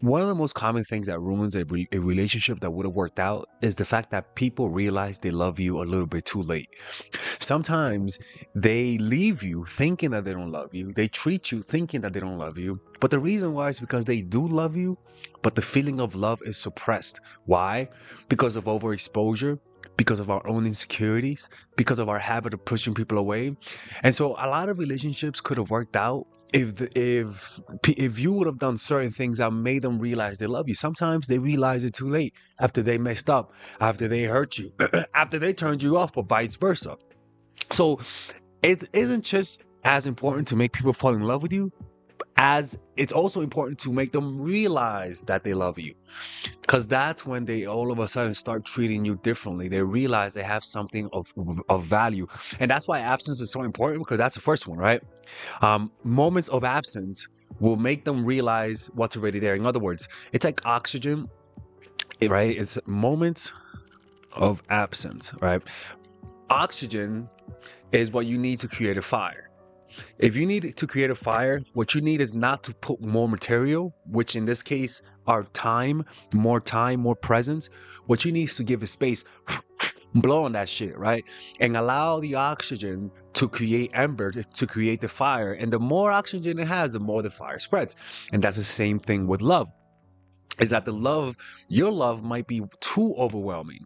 One of the most common things that ruins a relationship that would have worked out is the fact that people realize they love you a little bit too late. Sometimes they leave you thinking that they don't love you. They treat you thinking that they don't love you. But the reason why is because they do love you, but the feeling of love is suppressed. Why? Because of overexposure, because of our own insecurities, because of our habit of pushing people away. And so a lot of relationships could have worked out if you would have done certain things that made them realize they love you. Sometimes they realize it too late, after they messed up, after they hurt you, after they turned you off, or vice versa. So it isn't just as important to make people fall in love with you, as it's also important to make them realize that they love you, because that's when they all of a sudden start treating you differently. They realize they have something of value. And that's why absence is so important, because that's the first one, right? Moments of absence will make them realize what's already there. In other words, it's like oxygen, right? It's moments of absence, right? Oxygen is what you need to create a fire. If you need to create a fire, what you need is not to put more material, which in this case are time, more presence. What you need is to give it space, blow on that shit, right? And allow the oxygen to create embers, to create the fire. And the more oxygen it has, the more the fire spreads. And that's the same thing with love. Is that your love might be too overwhelming,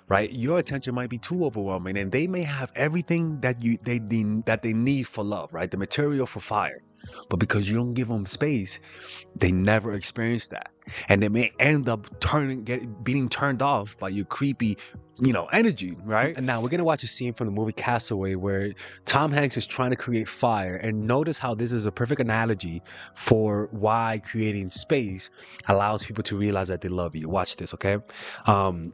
right? Your attention might be too overwhelming, and they may have everything that they need for love, right? The material for fire. But because you don't give them space, they never experience that. And they may end up being turned off by your creepy, energy, right? And now we're going to watch a scene from the movie Castaway where Tom Hanks is trying to create fire. And notice how this is a perfect analogy for why creating space allows people to realize that they love you. Watch this, okay? Um,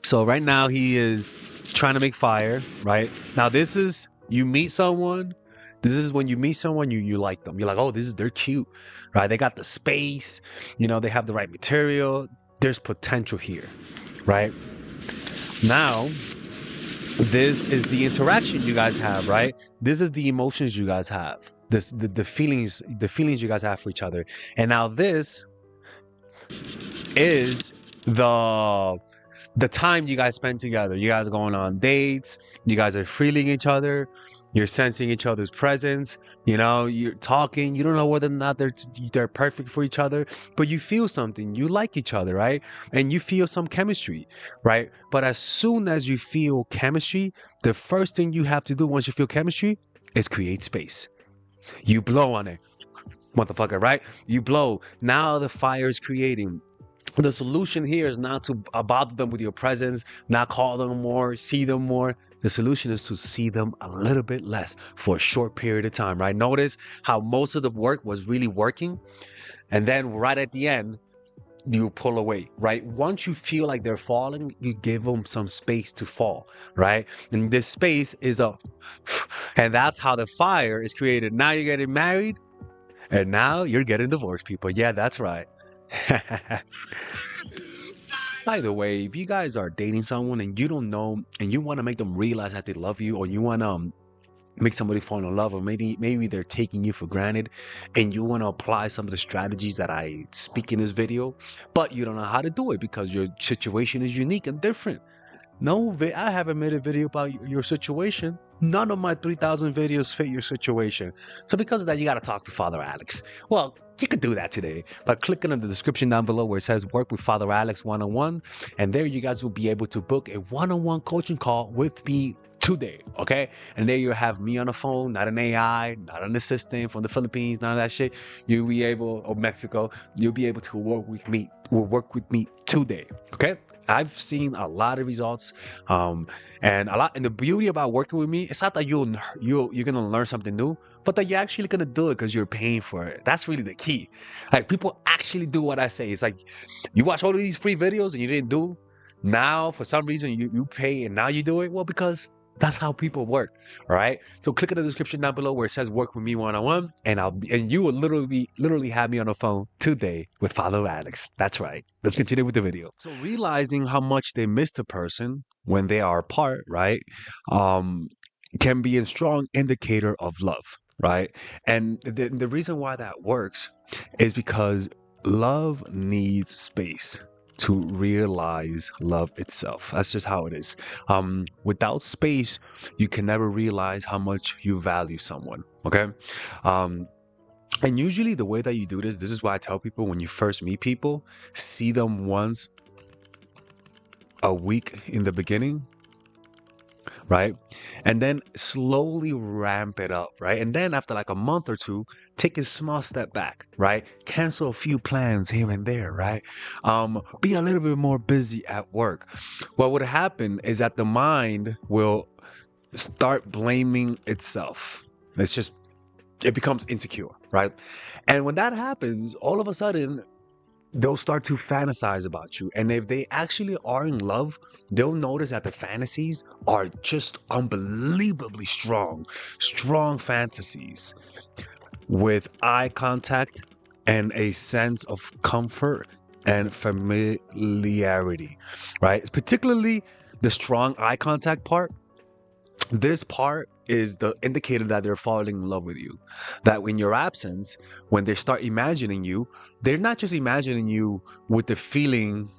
so right now he is trying to make fire, right? Now this is you meet someone. This is when you meet someone you like them. You're like, oh, they're cute, right? They got the space, they have the right material. There's potential here, right? Now, this is the interaction you guys have, right? This is the emotions you guys have. The feelings you guys have for each other. And now this is the time you guys spend together. You guys are going on dates. You guys are feeling each other. You're sensing each other's presence. You're talking. You don't know whether or not they're perfect for each other, but you feel something. You like each other, right? And you feel some chemistry, right? But as soon as you feel chemistry, the first thing you have to do once you feel chemistry is create space. You blow on it, motherfucker, right? You blow. Now the fire is creating. The solution here is not to bother them with your presence, not call them more, see them more. The solution is to see them a little bit less for a short period of time, right? Notice how most of the work was really working. And then right at the end, you pull away, right? Once you feel like they're falling, you give them some space to fall, right? And this space is and that's how the fire is created. Now you're getting married, and now you're getting divorced, people. Yeah, that's right. By the way, if you guys are dating someone and you don't know and you want to make them realize that they love you, or you want to make somebody fall in love, or maybe they're taking you for granted, and you want to apply some of the strategies that I speak in this video, but you don't know how to do it because your situation is unique and different. No, I haven't made a video about your situation. None of my 3,000 videos fit your situation. So because of that, you got to talk to Father Alex. Well, you could do that today by clicking on the description down below where it says work with Father Alex one-on-one. And there you guys will be able to book a one-on-one coaching call with me today, okay? And there you have me on the phone, not an AI, not an assistant from the Philippines, none of that shit. You'll be able, or Mexico, you'll be able to work with me today, okay? I've seen a lot of results, and the beauty about working with me, it's not that you're gonna learn something new, but that you're actually gonna do it because you're paying for it. That's really the key. Like, people actually do what I say. It's like you watch all of these free videos and you didn't do. Now for some reason you pay and now you do it. Well, because that's how people work. All right. So click in the description down below where it says work with me one-on-one, and you will literally have me on the phone today with Father Alex. That's right. Let's continue with the video. So realizing how much they miss the person when they are apart, right? Can be a strong indicator of love. right? And the reason why that works is because love needs space to realize love itself. That's just how it is. Without space, you can never realize how much you value someone. Okay. Um, and usually the way that you do this is why I tell people when you first meet people, see them once a week in the beginning, right? And then slowly ramp it up, right? And then after like a month or two, take a small step back, right? Cancel a few plans here and there, right? Be a little bit more busy at work. What would happen is that the mind will start blaming itself. It becomes insecure, right? And when that happens, all of a sudden, they'll start to fantasize about you. And if they actually are in love, they'll notice that the fantasies are just unbelievably strong, strong fantasies with eye contact and a sense of comfort and familiarity, right? It's particularly the strong eye contact part. This part is the indicator that they're falling in love with you. That in your absence, when they start imagining you, they're not just imagining you with the feeling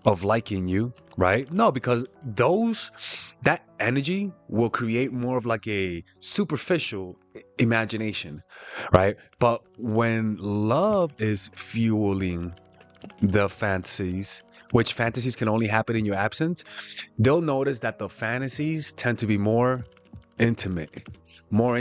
of liking you, right? No, because that energy will create more of like a superficial imagination, right? But when love is fueling the fantasies, which fantasies can only happen in your absence, they'll notice that the fantasies tend to be more intimate, more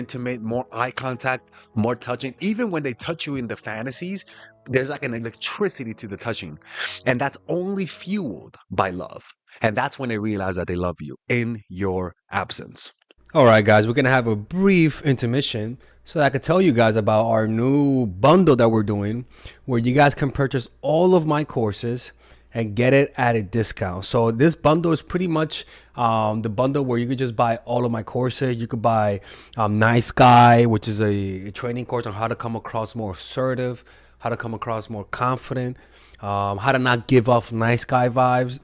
eye contact, more touching. Even when they touch you in the fantasies, there's like an electricity to the touching. And that's only fueled by love. And that's when they realize that they love you in your absence. All right, guys, we're going to have a brief intermission so that I could tell you guys about our new bundle that we're doing where you guys can purchase all of my courses and get it at a discount. So this bundle is pretty much the bundle where you could just buy all of my courses. You could buy Nice Guy, which is a training course on how to come across more assertive, how to come across more confident, how to not give off nice guy vibes.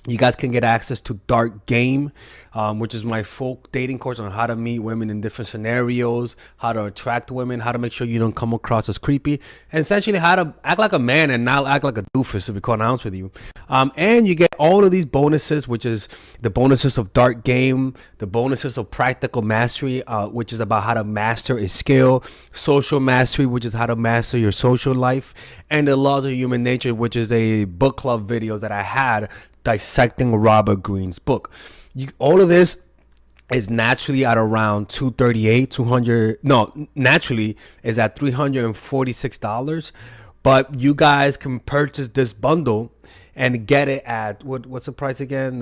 You guys can get access to Dark Game, which is my folk dating course on how to meet women in different scenarios, how to attract women, how to make sure you don't come across as creepy, and essentially how to act like a man and not act like a doofus, to be quite honest with you. And you get all of these bonuses, which is the bonuses of Dark Game, the bonuses of Practical Mastery, which is about how to master a skill, Social Mastery, which is how to master your social life, and the Laws of Human Nature, which is a book club videos that I had dissecting Robert Greene's book. All of this is naturally at around naturally is at $346, but you guys can purchase this bundle and get it at what's the price again?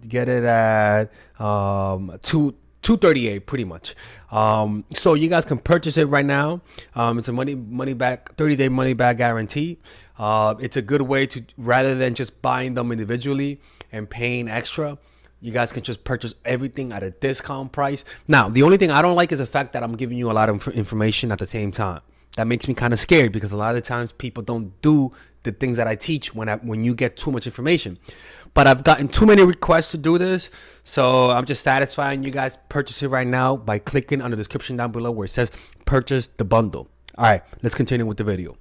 Get it at 238 pretty much. So you guys can purchase it right now. It's a money back 30-day money back guarantee. It's a good way to, rather than just buying them individually and paying extra, you guys can just purchase everything at a discount price. Now, the only thing I don't like is the fact that I'm giving you a lot of information at the same time. That makes me kind of scared because a lot of times people don't do the things that I teach when you get too much information. But I've gotten too many requests to do this, so I'm just satisfying you guys. Purchase it right now by clicking on the description down below where it says purchase the bundle. All right, let's continue with the video.